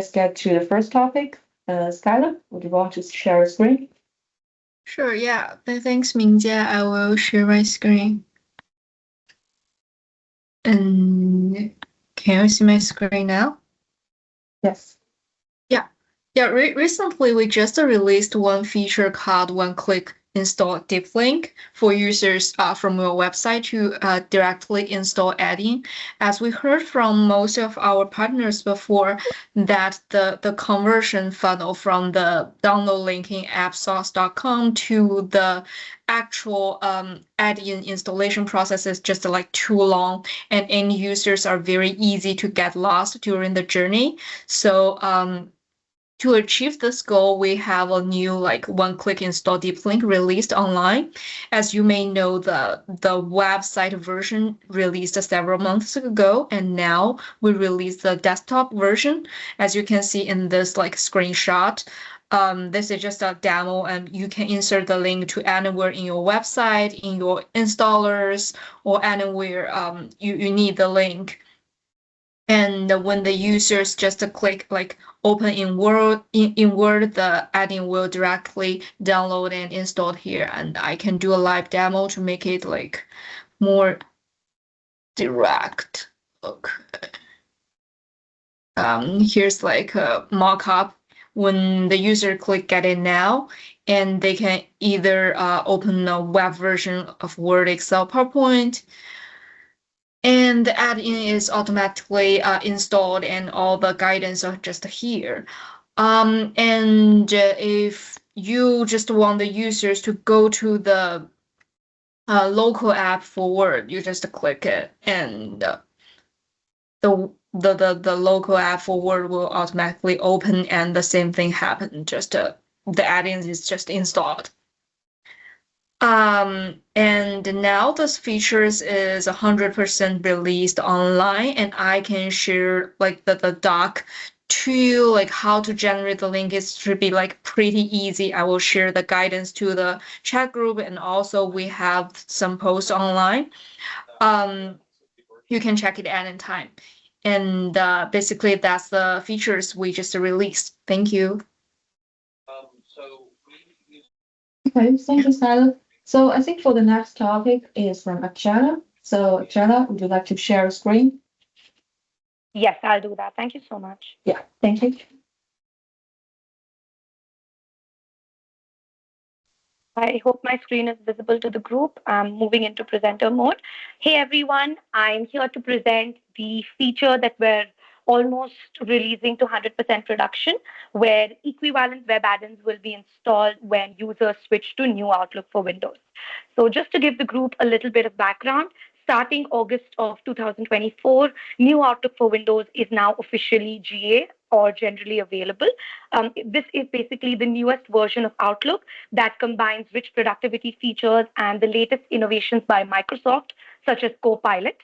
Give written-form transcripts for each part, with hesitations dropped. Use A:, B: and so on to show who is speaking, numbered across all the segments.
A: let's get to the first topic. Skylar, would you want to share a screen?
B: Sure, yeah. Thanks, Mingjia. I will share my screen. And can you see my screen now?
A: Yes.
B: Yeah, recently we just released one feature called one-click install Deeplink for users from your website to directly install add-in. As we heard from most of our partners before, that the conversion funnel from the download link in appsauce.com to the actual add-in installation process is just like too long, and end users are very easy to get lost during the journey. So to achieve this goal, we have a new one-click install Deeplink released online. As you may know, the website version released several months ago, and now we released the desktop version. As you can see in this screenshot, this is just a demo, and you can insert the link to anywhere in your website, in your installers, or anywhere you need the link. And when the users just click open in Word, the add-in will directly download and install here. And I can do a live demo to make it more direct. Okay. Here's a mock-up. When the user click get it now, and they can either open a web version of Word, Excel, PowerPoint, and the add-in is automatically installed, and all the guidance are just here. And if you just want the users to go to the local app for Word, you just click it, and the local app for Word will automatically open, and the same thing happens. Just the add-in is just installed. And now this features is 100% released online, and I can share the doc to how to generate the link. It should be pretty easy. I will share the guidance to the chat group, and also we have some posts online. You can check it at any time. And basically that's the features we just released. Thank you.
A: Okay, thank you, Skylar. So I think for the next topic is from Akshayta. So Akshayta, would you like to share a screen?
C: Yes, I'll do that. Thank you so much.
A: Yeah, thank you.
C: I hope my screen is visible to the group. I'm moving into presenter mode. Hey everyone, I'm here to present the feature that we're almost releasing to 100% production, where equivalent web add-ins will be installed when users switch to new Outlook for Windows. So just to give the group a little bit of background, starting August of 2024, new Outlook for Windows is now officially GA or generally available. This is basically the newest version of Outlook that combines rich productivity features and the latest innovations by Microsoft, such as Copilot.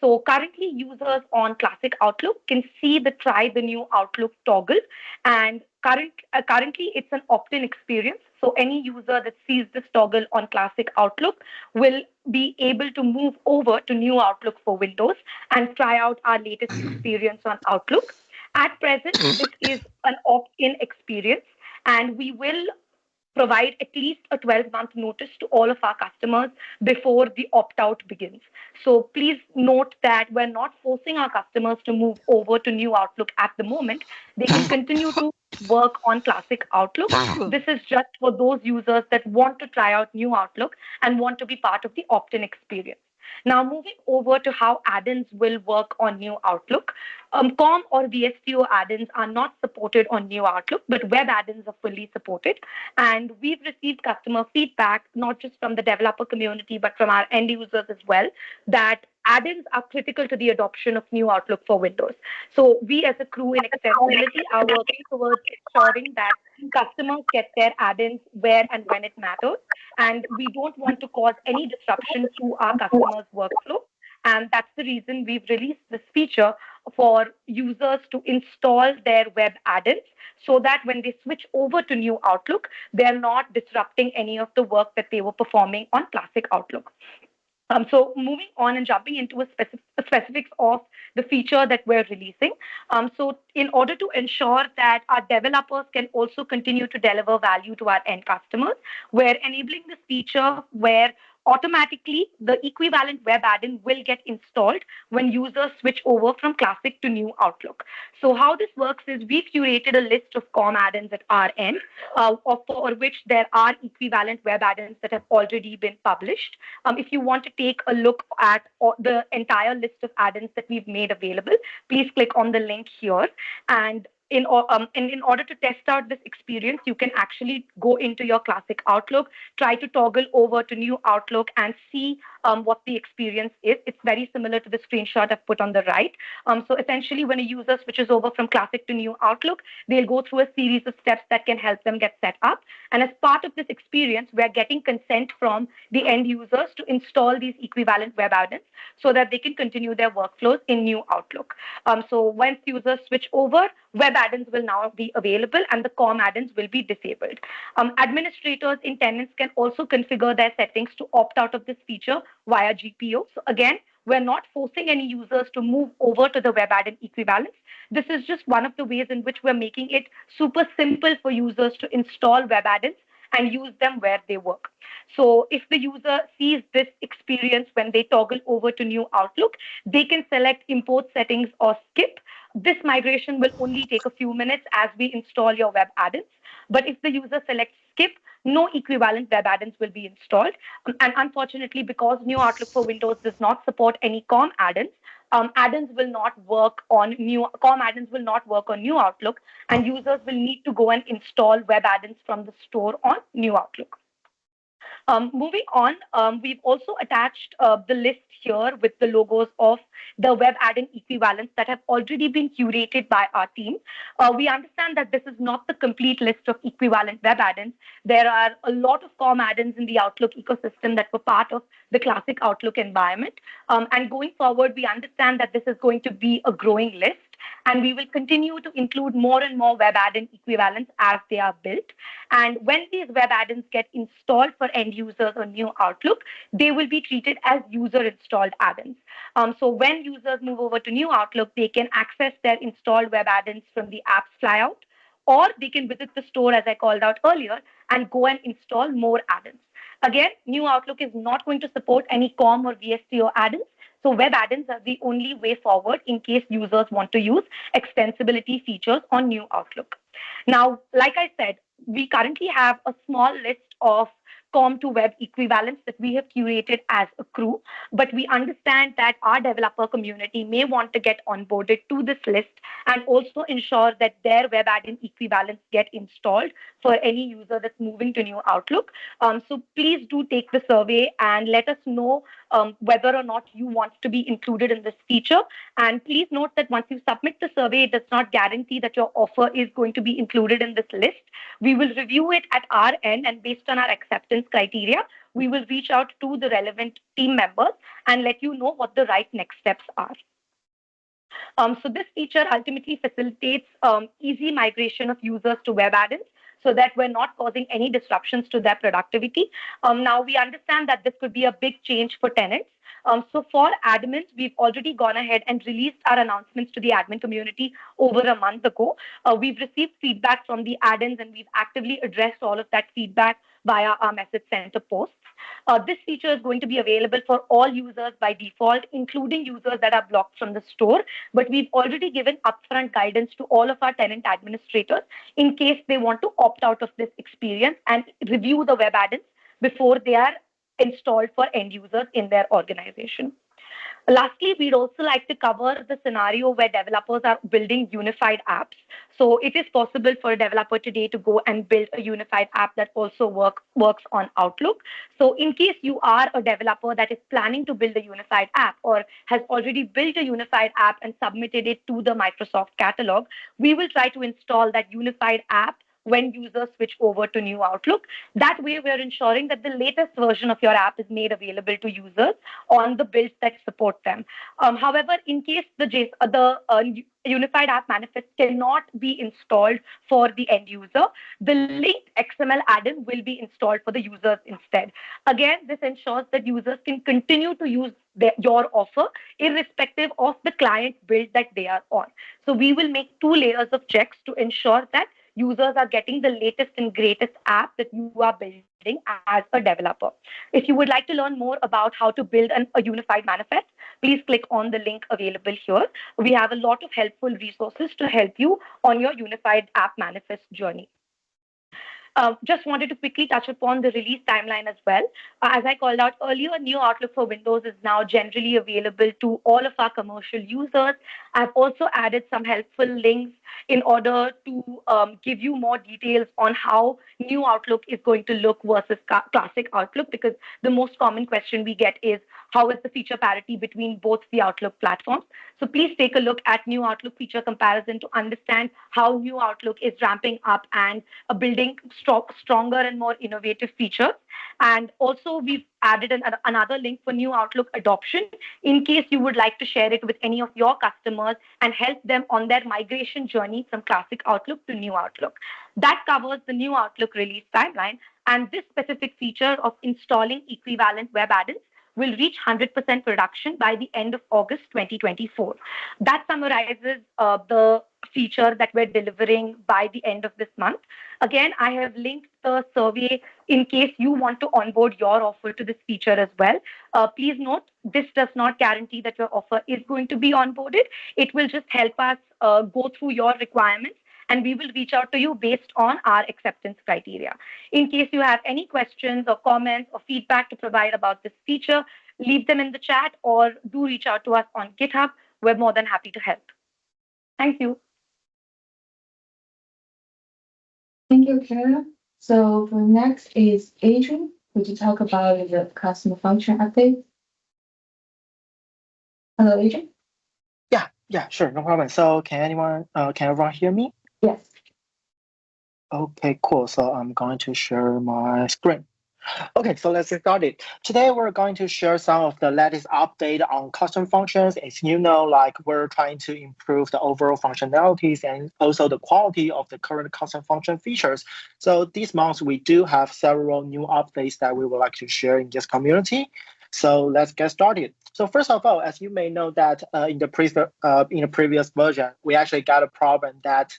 C: So currently, users on Classic Outlook can see the Try the New Outlook toggle, and currently it's an opt-in experience. So any user that sees this toggle on Classic Outlook will be able to move over to New Outlook for Windows and try out our latest experience on Outlook. At present, this is an opt-in experience, and we will provide at least a 12-month notice to all of our customers before the opt-out begins. So please note that we're not forcing our customers to move over to New Outlook at the moment. They can continue to work on Classic Outlook. This is just for those users that want to try out New Outlook and want to be part of the opt-in experience. Now, moving over to how add-ins will work on New Outlook. COM or VSTO add-ins are not supported on New Outlook, but web add-ins are fully supported. And we've received customer feedback, not just from the developer community, but from our end users as well, that add-ins are critical to the adoption of New Outlook for Windows. So we as a crew in accessibility are working towards ensuring that customers get their add-ins where and when it matters. And we don't want to cause any disruption to our customers' workflow. And that's the reason we've released this feature for users to install their web add-ins so that when they switch over to New Outlook, they're not disrupting any of the work that they were performing on Classic Outlook. So moving on and jumping into specifics of the feature that we're releasing. So in order to ensure that our developers can also continue to deliver value to our end customers, we're enabling this feature where automatically the equivalent web add-in will get installed when users switch over from Classic to New Outlook. So how this works is we've curated a list of COM add-ins at our end, for which there are equivalent web add-ins that have already been published. If you want to take a look at the entire list of add-ins that we've made available, please click on the link here. And in order to test out this experience, you can actually go into your Classic Outlook, try to toggle over to New Outlook and see what the experience is. It's very similar to the screenshot I've put on the right. So essentially, when a user switches over from Classic to New Outlook, they'll go through a series of steps that can help them get set up. And as part of this experience, we're getting consent from the end users to install these equivalent web add-ins so that they can continue their workflows in New Outlook. So once users switch over, web add-ins will now be available and the COM add-ins will be disabled. Administrators in tenants can also configure their settings to opt out of this feature via GPO. So again, we're not forcing any users to move over to the web add-in equivalence. This is just one of the ways in which we're making it super simple for users to install web add-ins and use them where they work. So if the user sees this experience when they toggle over to New Outlook, they can select import settings or skip. This migration will only take a few minutes as we install your web add-ins. But if the user selects skip, no equivalent web add-ins will be installed. And unfortunately, because New Outlook for Windows does not support any COM add-ins, add-ins will not work on new COM add-ins will not work on New Outlook, and users will need to go and install web add-ins from the store on New Outlook. Moving on, we've also attached the list here with the logos of the web add-in equivalents that have already been curated by our team. We understand that this is not the complete list of equivalent web add-ins. There are a lot of COM add-ins in the Outlook ecosystem that were part of the Classic Outlook environment. And going forward, we understand that this is going to be a growing list, and we will continue to include more and more web add-in equivalents as they are built. And when these web add-ins get installed for end users on New Outlook, they will be treated as user-installed add-ins. So when users move over to New Outlook, they can access their installed web add-ins from the app's flyout, or they can visit the store, as I called out earlier, and go and install more add-ins. Again, New Outlook is not going to support any COM or VSTO add-ins. So web add-ins are the only way forward in case users want to use extensibility features on New Outlook. Now, like I said, we currently have a small list of COM to web equivalents that we have curated as a crew, but we understand that our developer community may want to get onboarded to this list and also ensure that their web add-in equivalents get installed for any user that's moving to New Outlook. So please do take the survey and let us know whether or not you want to be included in this feature. And please note that once you submit the survey, it does not guarantee that your offer is going to be included in this list. We will review it at our end, and based on our acceptance criteria, we will reach out to the relevant team members and let you know what the right next steps are. So this feature ultimately facilitates easy migration of users to web add-ins so that we're not causing any disruptions to their productivity. Now, we understand that this could be a big change for tenants. So for admins, we've already gone ahead and released our announcements to the admin community over a month ago. We've received feedback from the add-ins, and we've actively addressed all of that feedback via our message center posts. This feature is going to be available for all users by default, including users that are blocked from the store. But we've already given upfront guidance to all of our tenant administrators in case they want to opt out of this experience and review the web add-ins before they are installed for end users in their organization. Lastly, we'd also like to cover the scenario where developers are building unified apps. So it is possible for a developer today to go and build a unified app that also works on Outlook. So in case you are a developer that is planning to build a unified app or has already built a unified app and submitted it to the Microsoft catalog, we will try to install that unified app when users switch over to New Outlook. That way, we're ensuring that the latest version of your app is made available to users on the builds that support them. However, in case the unified app manifest cannot be installed for the end user, the linked XML add-in will be installed for the users instead. Again, this ensures that users can continue to use your offer irrespective of the client build that they are on. So we will make two layers of checks to ensure that users are getting the latest and greatest app that you are building as a developer. If you would like to learn more about how to build a unified manifest, please click on the link available here. We have a lot of helpful resources to help you on your unified app manifest journey. Just wanted to quickly touch upon the release timeline as well. As I called out earlier, new Outlook for Windows is now generally available to all of our commercial users. I've also added some helpful links in order to give you more details on how new Outlook is going to look versus classic Outlook, because the most common question we get is how is the feature parity between both the Outlook platforms. So please take a look at new Outlook feature comparison to understand how new Outlook is ramping up and building stronger and more innovative features. And also, we've added another link for new Outlook adoption in case you would like to share it with any of your customers and help them on their migration journey from classic Outlook to new Outlook. That covers the new Outlook release timeline. And this specific feature of installing equivalent web add-ins will reach 100% production by the end of August 2024. That summarizes the feature that we're delivering by the end of this month. Again, I have linked the survey in case you want to onboard your offer to this feature as well. Please note, this does not guarantee that your offer is going to be onboarded. It will just help us go through your requirements, and we will reach out to you based on our acceptance criteria. In case you have any questions or comments or feedback to provide about this feature, leave them in the chat or do reach out to us on GitHub. We're more than happy to help. Thank you.
A: Thank you, Kara. So for next is Adrian, who to talk about the customer function update. Hello, Adrian.
D: Yeah, sure, no problem. So can everyone hear me?
A: Yes.
D: Okay, cool. So I'm going to share my screen. Okay, so let's get started. Today we're going to share some of the latest update on custom functions. As you know, like we're trying to improve the overall functionalities and also the quality of the current custom function features. So this month we do have several new updates that we would like to share in this community. So let's get started. So first of all, as you may know that in the previous version, we actually got a problem that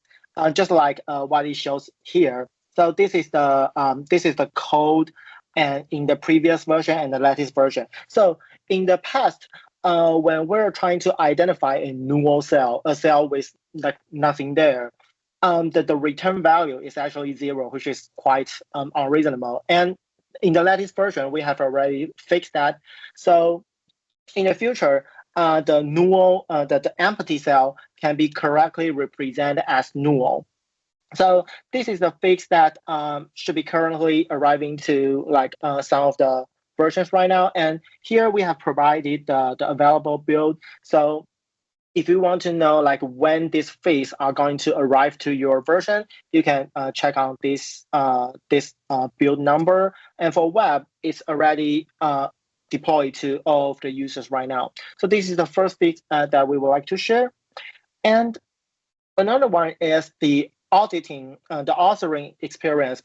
D: just like what it shows here. So this is the code and in the previous version and the latest version. So in the past, when we're trying to identify a null cell, a cell with like nothing there, the return value is actually 0, which is quite unreasonable. And in the latest version, we have already fixed that. So in the future, the null, the empty cell can be correctly represented as null. So this is the fix that should be currently arriving to like some of the versions right now. And here we have provided the available build. So if you want to know like when these fix are going to arrive to your version, you can check on this build number. And for web, it's already deployed to all of the users right now. So this is the first fix that we would like to share. And another one is the auditing, the authoring experience.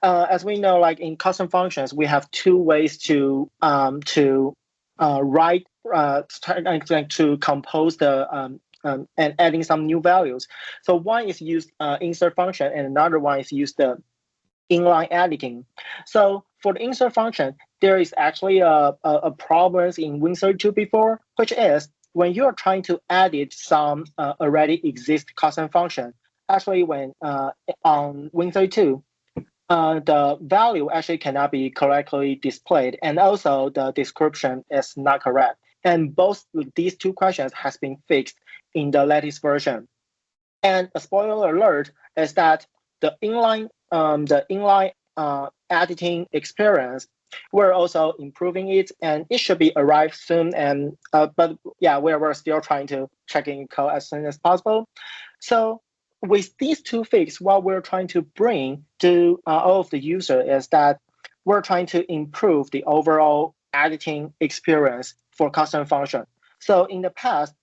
D: As we know, like in custom functions, we have two ways to write, to compose the and adding some new values. So one is used insert function, and another one is used the inline editing. So for the insert function, there is actually a problem in Win32 before, which is when you are trying to edit some already exist custom function. Actually, when on Win32, the value actually cannot be correctly displayed, and also the description is not correct. And both these two questions has been fixed in the latest version. And a spoiler alert is that the inline editing experience, we're also improving it, and it should be arrived soon. And but yeah, we're still trying to check in code as soon as possible. So with these two fixes, what we're trying to bring to all of the user is that we're trying to improve the overall editing experience for custom function. So in the past,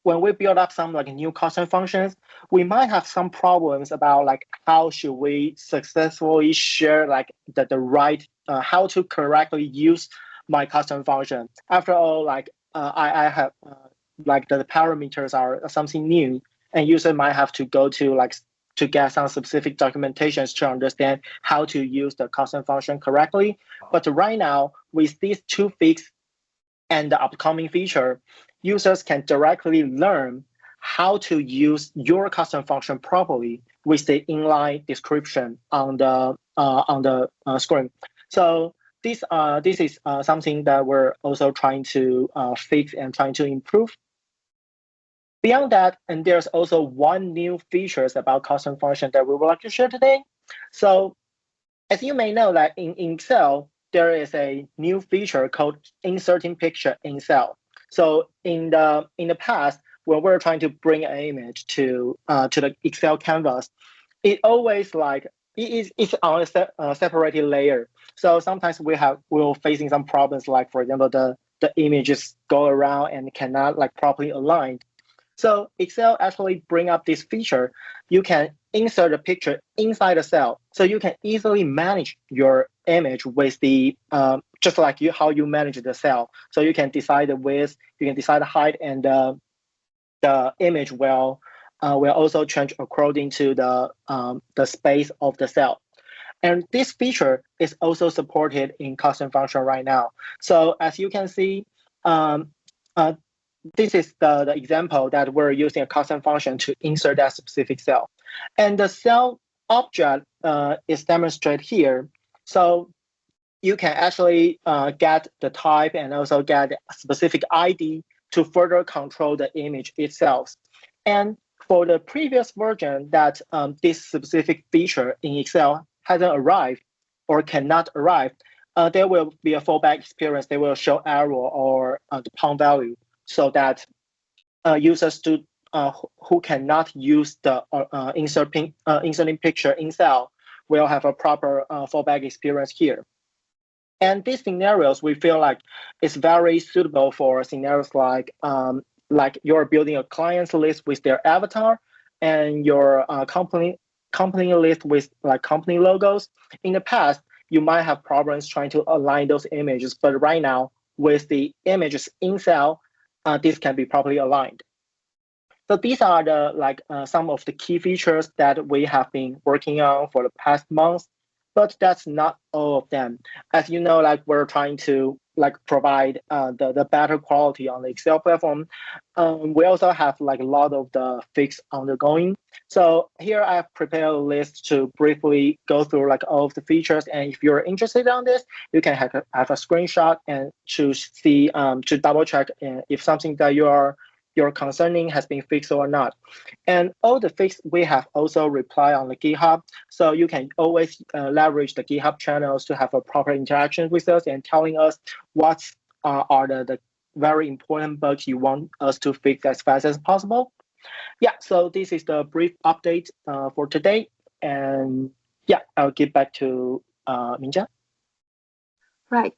D: when we build up some like new custom functions, we might have some problems about like how should we successfully share like the right how to correctly use my custom function. After all, like I have like the parameters are something new, and user might have to go to like to get some specific documentations to understand how to use the custom function correctly. But right now, with these two fixes and the upcoming feature, users can directly learn how to use your custom function properly with the inline description on the screen. So this is something that we're also trying to fix and trying to improve. Beyond that, and there's also one new features about custom function that we would like to share today. So as you may know, that in Excel, there is a new feature called inserting picture in cell. So in the past, when we're trying to bring an image to the Excel canvas, it always like it's on a separated layer. So sometimes we're facing some problems, like for example, the images go around and cannot like properly align. So Excel actually bring up this feature. You can insert a picture inside a cell, so you can easily manage your image with the just like how you manage the cell. So you can decide the width, you can decide the height, and the image will also change according to the space of the cell. And this feature is also supported in custom function right now. So as you can see, this is the example that we're using a custom function to insert that specific cell. And the cell object is demonstrated here. So you can actually get the type and also get a specific ID to further control the image itself. And for the previous version that this specific feature in Excel hasn't arrived or cannot arrive, there will be a fallback experience. They will show error or the pound value, so that users who cannot use the inserting picture in cell will have a proper fallback experience here. And these scenarios, we feel like it's very suitable for scenarios like you're building a client's list with their avatar and your company list with like company logos. In the past, you might have problems trying to align those images, but right now with the images in cell, this can be properly aligned. So these are the some of the key features that we have been working on for the past months, but that's not all of them. As you know, like we're trying to like provide the better quality on the Excel platform. We also have like a lot of the fix undergoing. So here I've prepared a list to briefly go through like all of the features. And if you're interested on this, you can have a screenshot and to see to double check if something that your concerning has been fixed or not. And all the fix we have also reply on the GitHub. So you can always leverage the GitHub channels to have a proper interaction with us and telling us what are the very important bugs you want us to fix as fast as possible. Yeah, so this is the brief update for today. And yeah, I'll give back to Mingjia.
A: Right.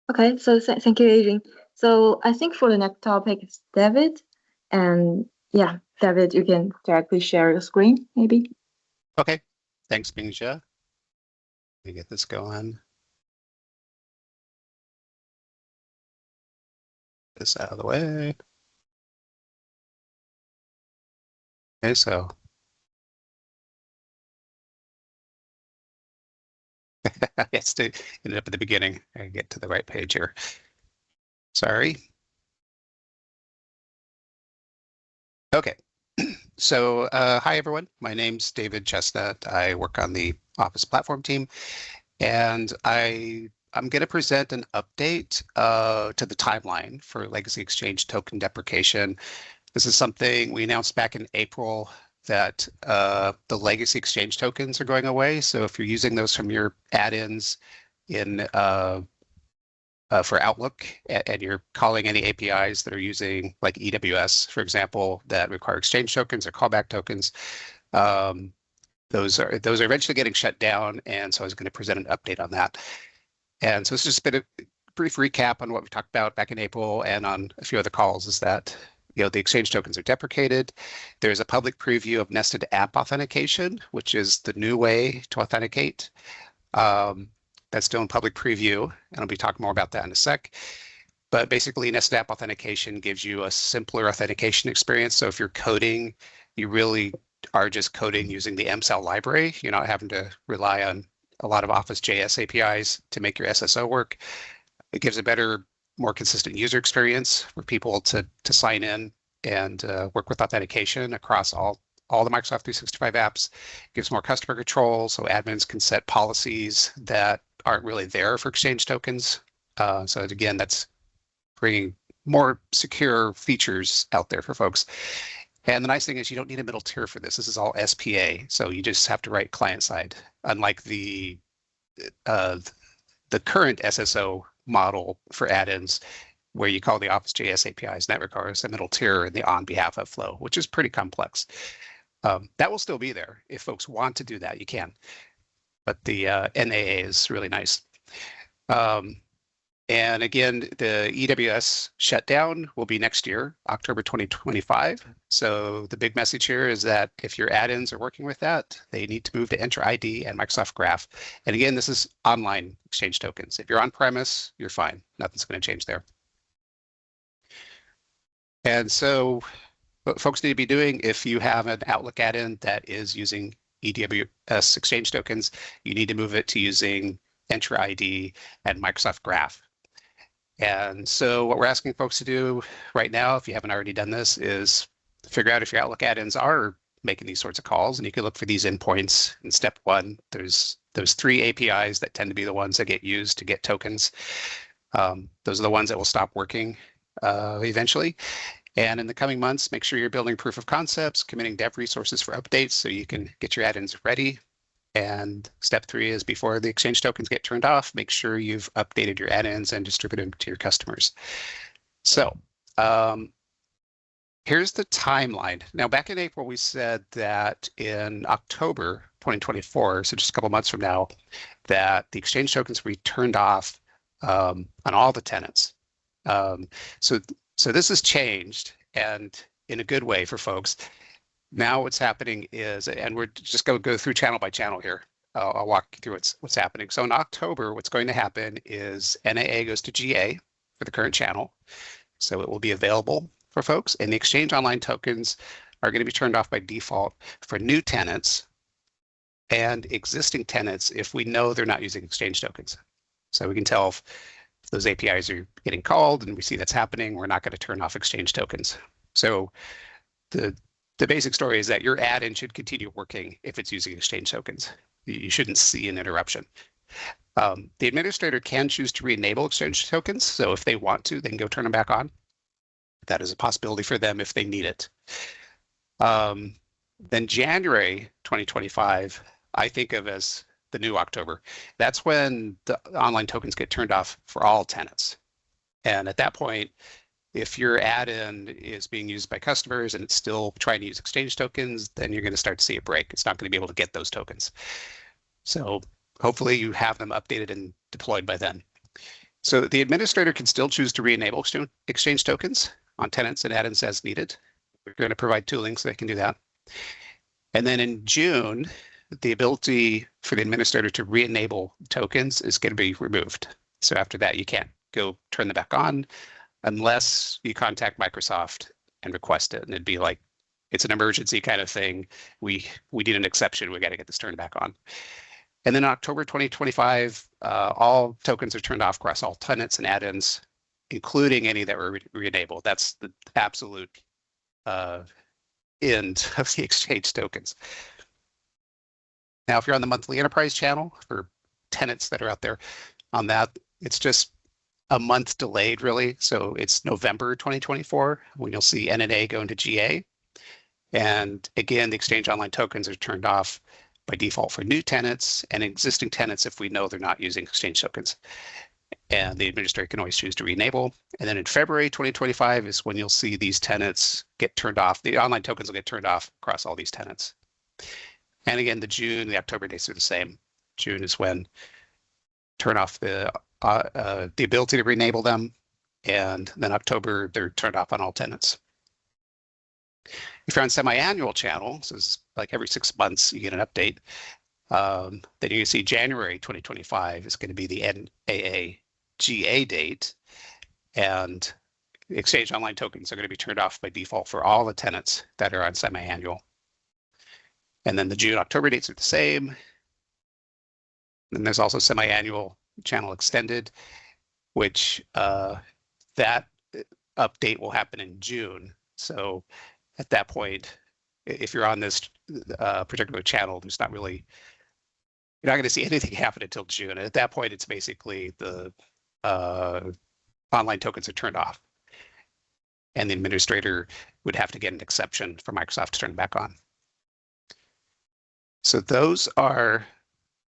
A: Okay, so thank you, Adrian. So I think for the next topic is David. And yeah, David, you can directly share your screen, maybe.
E: Okay, thanks, Mingjia. Let me get this going. This out of the way. Okay, so. Yes, to ended up at the beginning. I get to the right page here. Sorry. Okay, so hi everyone. My name's David Chesnut. I work on the Office platform team, and I'm going to present an update to the timeline for legacy exchange token deprecation. This is something we announced back in April, that the legacy exchange tokens are going away. So if you're using those from your add-ins in for Outlook, and you're calling any APIs that are using like EWS, for example, that require exchange tokens or callback tokens, those are eventually getting shut down. And so I was going to present an update on that. And so it's just been a brief recap on what we talked about back in April and on a few other calls. Is that the exchange tokens are deprecated. There's a public preview of nested app authentication, which is the new way to authenticate. That's still in public preview, and I'll be talking more about that in a sec. But basically, nested app authentication gives you a simpler authentication experience. So if you're coding, you really are just coding using the MSAL library. You're not having to rely on a lot of Office.js APIs to make your SSO work. It gives a better, more consistent user experience for people to sign in and work with authentication across all the Microsoft 365 apps. It gives more customer control, so admins can set policies that aren't really there for exchange tokens. So again, that's bringing more secure features out there for folks. And the nice thing is you don't need a middle tier for this. This is all SPA, so you just have to write client side. Unlike the current SSO model for add-ins, where you call the Office.js APIs, that requires a middle tier in the on behalf of flow, which is pretty complex. That will still be there. If folks want to do that, you can. But the NAA is really nice. And again, the EWS shutdown will be next year, October 2025. So the big message here is that if your add-ins are working with that, they need to move to Entra ID and Microsoft Graph. And again, this is online exchange tokens. If you're on premise, you're fine. Nothing's going to change there. And so what folks need to be doing, if you have an Outlook add-in that is using EWS exchange tokens, you need to move it to using Entra ID and Microsoft Graph. And so what we're asking folks to do right now, if you haven't already done this, is figure out if your Outlook add-ins are making these sorts of calls, and you can look for these endpoints in step one. There's those 3 APIs that tend to be the ones that get used to get tokens. Those are the ones that will stop working eventually. And in the coming months, make sure you're building proof of concepts, committing dev resources for updates so you can get your add-ins ready. And step 3 is before the exchange tokens get turned off, make sure you've updated your add-ins and distributed them to your customers. So here's the timeline. Now, back in April, we said that in October 2024, so just a couple months from now, that the exchange tokens will be turned off on all the tenants. So this has changed, and in a good way for folks. Now what's happening is, and we're just going to go through channel by channel here. I'll walk you through what's happening. So in October, what's going to happen is NAA goes to GA for the current channel. So it will be available for folks, and the Exchange Online tokens are going to be turned off by default for new tenants and existing tenants if we know they're not using Exchange tokens. So we can tell if those APIs are getting called and we see that's happening, we're not going to turn off Exchange tokens. So the basic story is that your add-in should continue working if it's using Exchange tokens. You shouldn't see an interruption. The administrator can choose to re-enable Exchange tokens. So if they want to, they can go turn them back on. That is a possibility for them if they need it. Then January 2025, I think of as the new October. That's when the online tokens get turned off for all tenants. And at that point, if your add-in is being used by customers and it's still trying to use Exchange tokens, then you're going to start to see a break. It's not going to be able to get those tokens. So hopefully you have them updated and deployed by then. So the administrator can still choose to re-enable Exchange tokens on tenants and add-ins as needed. We're going to provide tooling so they can do that. And then in June, the ability for the administrator to re-enable tokens is going to be removed. So after that, you can't go turn them back on unless you contact Microsoft and request it. And it'd be like, it's an emergency kind of thing. We need an exception. We got to get this turned back on. And then in October 2025, all tokens are turned off across all tenants and add-ins, including any that were re-enabled. That's the absolute end of the Exchange tokens. Now, if you're on the monthly enterprise channel for tenants that are out there on that, it's just a month delayed, really. So it's November 2024 when you'll see NNA go into GA. And again, the Exchange Online tokens are turned off by default for new tenants and existing tenants if we know they're not using Exchange tokens. And the administrator can always choose to re-enable. And then in February 2025 is when you'll see these tenants get turned off. The online tokens will get turned off across all these tenants. And again, the June, the October dates are the same. June is when turn off the ability to re-enable them. And then October, they're turned off on all tenants. If you're on semi-annual channel, so it's like every 6 months you get an update, then you can see January 2025 is going to be the NAAGA date, and Exchange Online tokens are going to be turned off by default for all the tenants that are on semi-annual. And then the June-October dates are the same. Then there's also semi-annual channel extended, which that update will happen in June. So at that point, if you're on this particular channel, there's not really, you're not going to see anything happen until June. And at that point, it's basically the online tokens are turned off. And the administrator would have to get an exception for Microsoft to turn it back on. So those are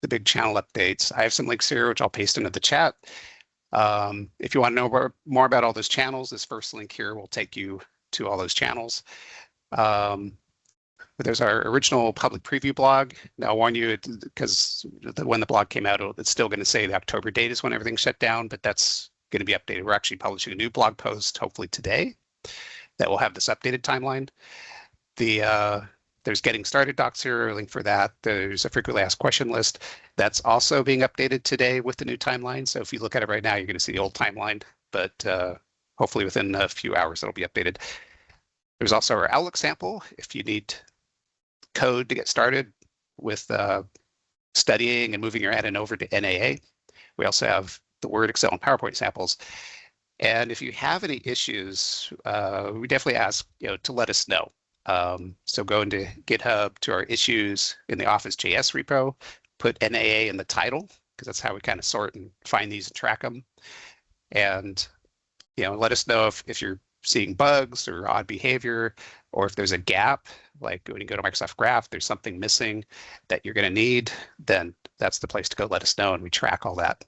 E: the big channel updates. I have some links here, which I'll paste into the chat. If you want to know more about all those channels, this first link here will take you to all those channels. There's our original public preview blog. Now, I'll warn you, because when the blog came out, it's still going to say the October date is when everything shut down, but that's going to be updated. We're actually publishing a new blog post, hopefully today, that will have this updated timeline. There's getting started docs here, a link for that. There's a frequently asked question list that's also being updated today with the new timeline. So if you look at it right now, you're going to see the old timeline, but hopefully within a few hours it'll be updated. There's also our Outlook sample if you need code to get started with studying and moving your add-in over to NAA. We also have the Word, Excel, and PowerPoint samples. And if you have any issues, we definitely ask to let us know. So go into GitHub to our issues in the Office.js repo, put NAA in the title, because that's how we kind of sort and find these and track them. And let us know if you're seeing bugs or odd behavior, or if there's a gap, like when you go to Microsoft Graph, there's something missing that you're going to need, then that's the place to go. Let us know, and we track all that.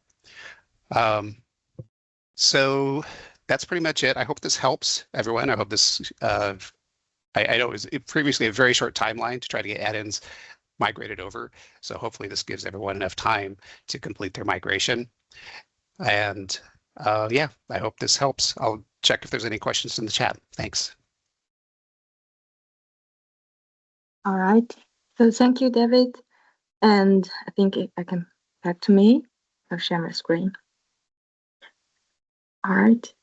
E: So that's pretty much it. I hope this helps everyone. I hope this, I know it was previously a very short timeline to try to get add-ins migrated over. So hopefully this gives everyone enough time to complete their migration. And yeah, I hope this helps. I'll check if there's any questions in the chat. Thanks.
A: All right. So thank you, David. And I think I can back to me. I'll share my screen. All right.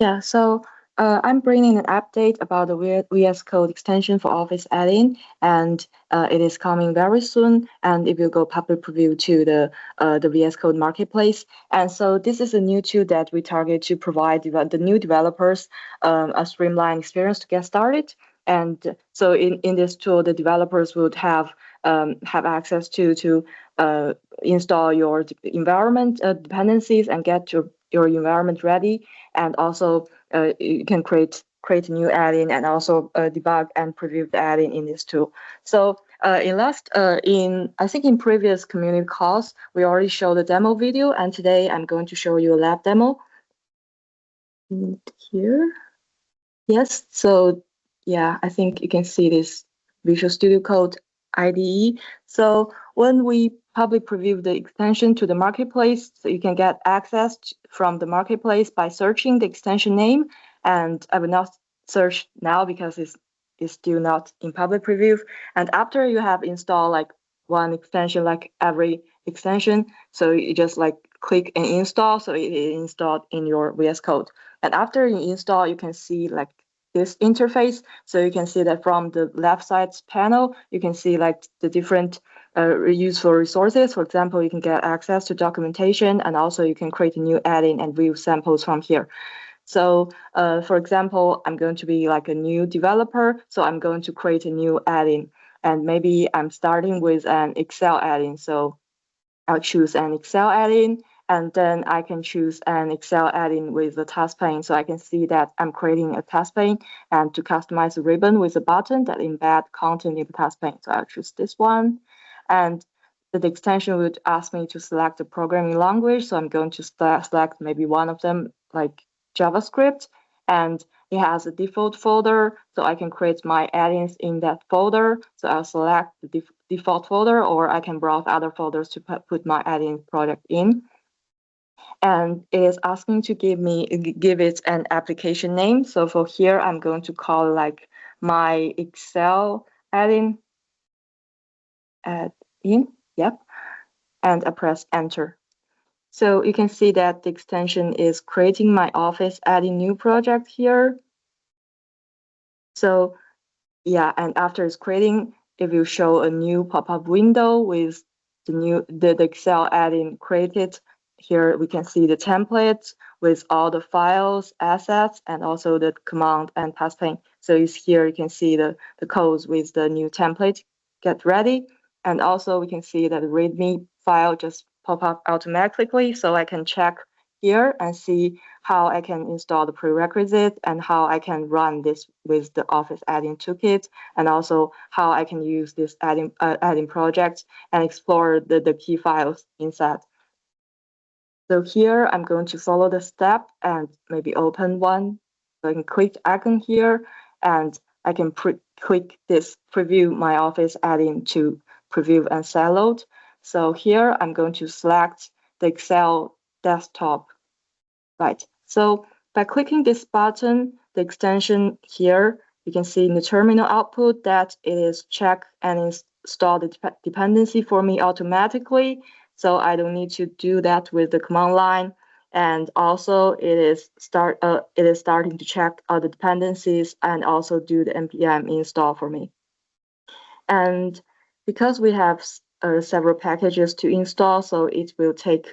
A: Yeah, so I'm bringing an update about the VS Code extension for Office add-in, and it is coming very soon, and it will go public preview to the VS Code marketplace. And so this is a new tool that we target to provide the new developers a streamlined experience to get started. And so in this tool, the developers would have access to install your environment dependencies and get your environment ready, and also you can create a new add-in and also debug and preview the add-in in this tool. So I think in previous community calls, we already showed the demo video, and today I'm going to show you a lab demo. Here, yes. So yeah, I think you can see this Visual Studio Code IDE. So when we public preview the extension to the marketplace, so you can get access from the marketplace by searching the extension name. And I will not search now because it's still not in public preview. And after you have installed like one extension, like every extension, so you just like click and install, so it is installed in your VS Code. And after you install, you can see like this interface. So you can see that from the left side panel, you can see like the different useful resources. For example, you can get access to documentation, and also you can create a new add-in and view samples from here. So for example, I'm going to be like a new developer, so I'm going to create a new add-in, and maybe I'm starting with an Excel add-in. So I'll choose an Excel add-in, and then I can choose an Excel add-in with the task pane. So I can see that I'm creating a task pane, and to customize a ribbon with a button that embed content in the task pane. So I'll choose this one. And the extension would ask me to select a programming language. So I'm going to select maybe one of them, like JavaScript. And it has a default folder, so I can create my add-ins in that folder. So I'll select the default folder, or I can browse other folders to put my add-in project in. And it is asking to give it an application name. So for here, I'm going to call like my Excel add-in, yep, and I press enter. So you can see that the extension is creating my office, adding new project here. So yeah, and after it's creating, it will show a new pop-up window with the Excel add-in created. Here we can see the templates with all the files, assets, and also the command and task pane. So here you can see the codes with the new template get ready. And also we can see that the README file just pop up automatically. So I can check here and see how I can install the prerequisite and how I can run this with the Office add-in toolkit, and also how I can use this add-in project and explore the key files inside. So here I'm going to follow the step and maybe open one. So I can click icon here and I can click this preview my Office add-in to preview and sideload. So here I'm going to select the Excel desktop. Right, so by clicking this button, the extension here, you can see in the terminal output that it is check and install the dependency for me automatically. So I don't need to do that with the command line. And also it is starting to check all the dependencies and also do the npm install for me. And because we have several packages to install, so it will take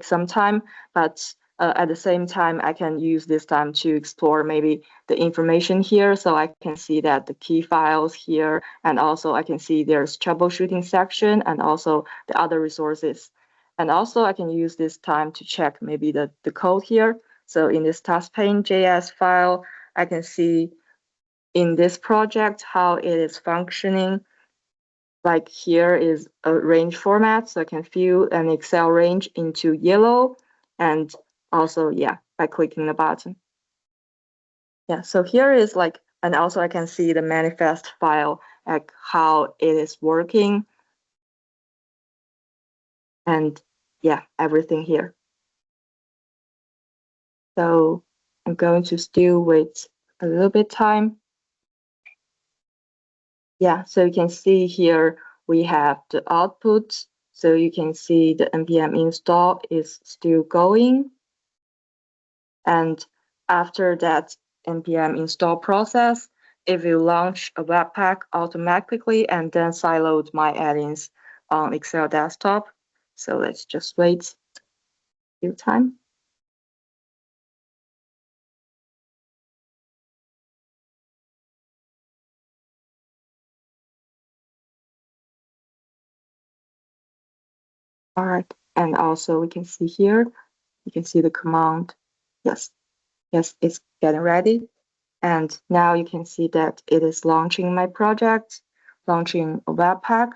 A: some time, but at the same time, I can use this time to explore maybe the information here. So I can see that the key files here, and also I can see there's troubleshooting section and also the other resources. And also I can use this time to check maybe the code here. So in this task pane JS file, I can see in this project how it is functioning. Like here is a range format, so I can fill an Excel range into yellow, and also, yeah, by clicking the button. Yeah, so here is like, and also I can see the manifest file, like how it is working. And yeah, everything here. So I'm going to still wait a little bit time. Yeah, so you can see here we have the output. So you can see the npm install is still going. And after that npm install process, it will launch a Webpack automatically and then sideload my add-ins on Excel desktop. So let's just wait a few time. All right, and also we can see here, you can see the command. Yes, it's getting ready. And now you can see that it is launching my project, launching a Webpack.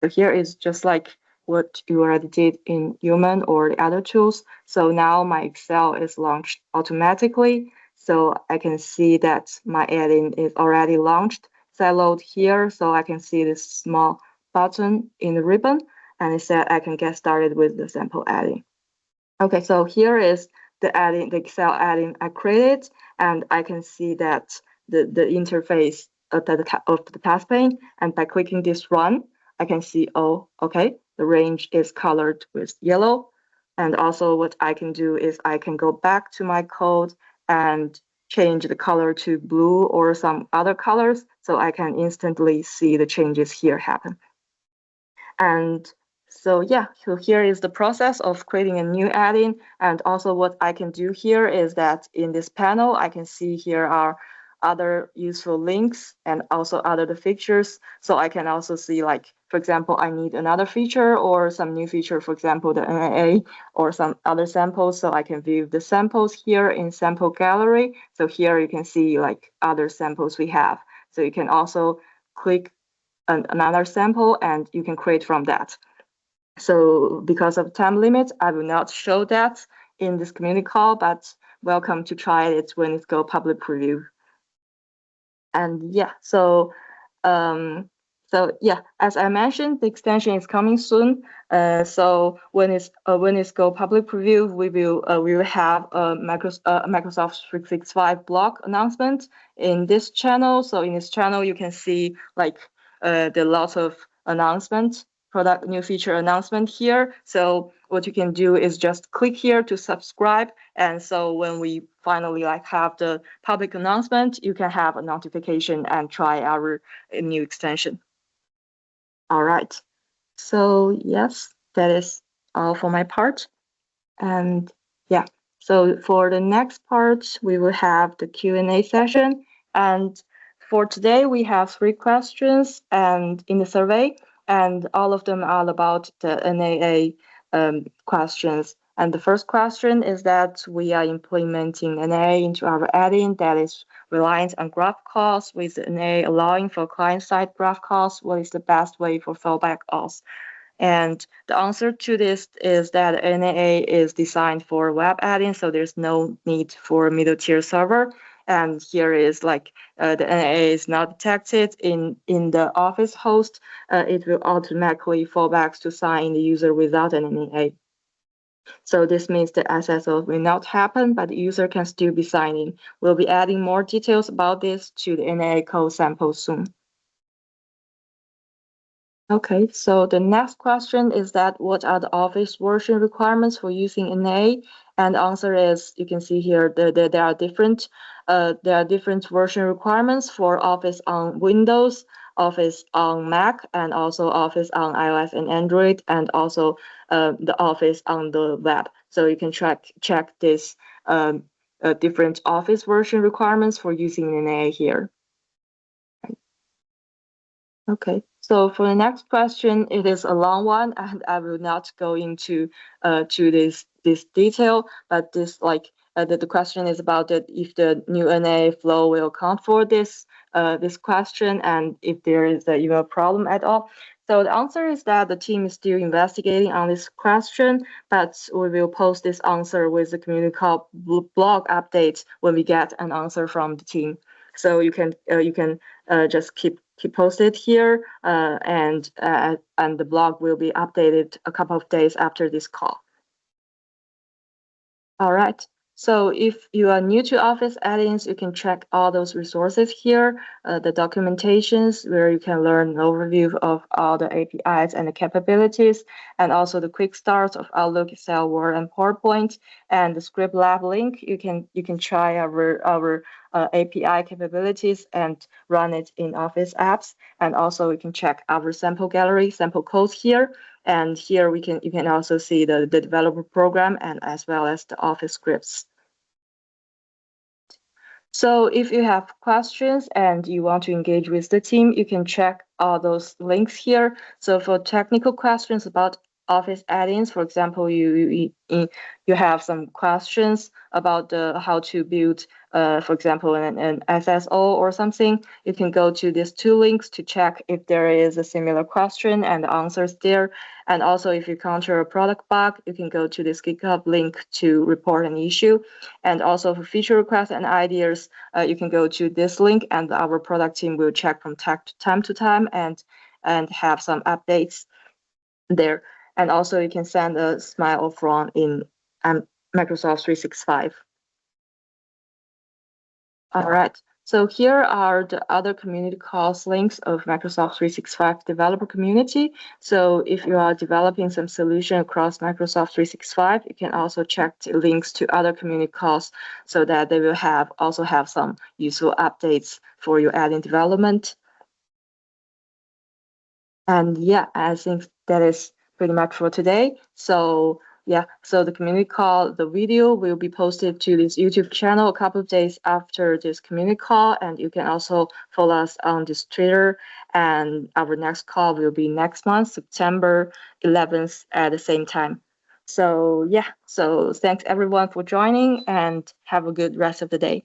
A: So here is just like what you already did in Human or the other tools. So now my Excel is launched automatically. So I can see that my add-in is already launched. Sideload here, so I can see this small button in the ribbon, and it said I can get started with the sample add-in. Okay, so here is the add-in, the Excel add-in I created, and I can see that the interface of the task pane. And by clicking this run, I can see, oh, okay, the range is colored with yellow. And also what I can do is I can go back to my code and change the color to blue or some other colors, so I can instantly see the changes here happen. And so yeah, so here is the process of creating a new add-in. And also what I can do here is that in this panel, I can see here are other useful links and also other features. So I can also see, like, for example, I need another feature or some new feature, for example, the NAA or some other samples. So I can view the samples here in sample gallery. So here you can see like other samples we have. So you can also click another sample and you can create from that. So because of time limit, I will not show that in this community call, but welcome to try it when it go public preview. And yeah, so So yeah, as I mentioned, the extension is coming soon. So when it's go public preview, we will have a Microsoft 365 blog announcement in this channel. So in this channel, you can see like the lots of announcements, product new feature announcement here. So what you can do is just click here to subscribe. And so when we finally like have the public announcement, you can have a notification and try our new extension. All right. So yes, that is all for my part. And yeah, so for the next part, we will have the Q&A session. And for today, we have 3 questions and in the survey, and all of them are about the NAA questions. And the first question is that we are implementing NAA into our add-in that is reliant on graph calls, with NAA allowing for client-side graph calls. What is the best way for fallback auth? And the answer to this is that NAA is designed for web add-in, so there's no need for a middle tier server. And here is like the NAA is not detected in the Office host. It will automatically fall back to sign in the user without an NAA. So this means the SSO will not happen, but the user can still be signing. We'll be adding more details about this to the NAA code sample soon. Okay, so the next question is that what are the Office version requirements for using NA? And the answer is, you can see here that there are different version requirements for Office on Windows, Office on Mac, and also Office on iOS and Android, and also the Office on the web. So you can check this different Office version requirements for using NA here. Okay, so for the next question, it is a long one, and I will not go into to this detail, but this like the question is about that if the new NA flow will account for this this question, and if there is even a problem at all. So the answer is that the team is still investigating on this question, but we will post this answer with the community call blog updates when we get an answer from the team. So you can just keep posted here, and the blog will be updated a couple of days after this call. All right. So if you are new to Office add-ins, you can check all those resources here, the documentations where you can learn an overview of all the APIs and the capabilities, and also the quick starts of Outlook, Excel, Word, and PowerPoint, and the script lab link. You can try our API capabilities and run it in Office apps, and also you can check our sample gallery, sample codes here. And here you can also see the developer program and as well as the Office scripts. So if you have questions and you want to engage with the team, you can check all those links here. So for technical questions about Office add-ins, for example, you have some questions about how to build, for example, an SSO or something, you can go to these 2 links to check if there is a similar question and the answers there. And also, if you encounter a product bug, you can go to this GitHub link to report an issue. And also for feature requests and ideas, you can go to this link, and our product team will check from time to time and have some updates there. And also you can send a smile from in Microsoft 365. All right, so here are the other community calls links of Microsoft 365 developer community. So if you are developing some solution across Microsoft 365, you can also check the links to other community calls so that they will also have some useful updates for your add-in development. And yeah, I think that is pretty much for today. So yeah, so the community call, the video will be posted to this YouTube channel a couple of days after this community call, and you can also follow us on this Twitter. And our next call will be next month, September 11th at the same time. So yeah, so thanks everyone for joining, and have a good rest of the day.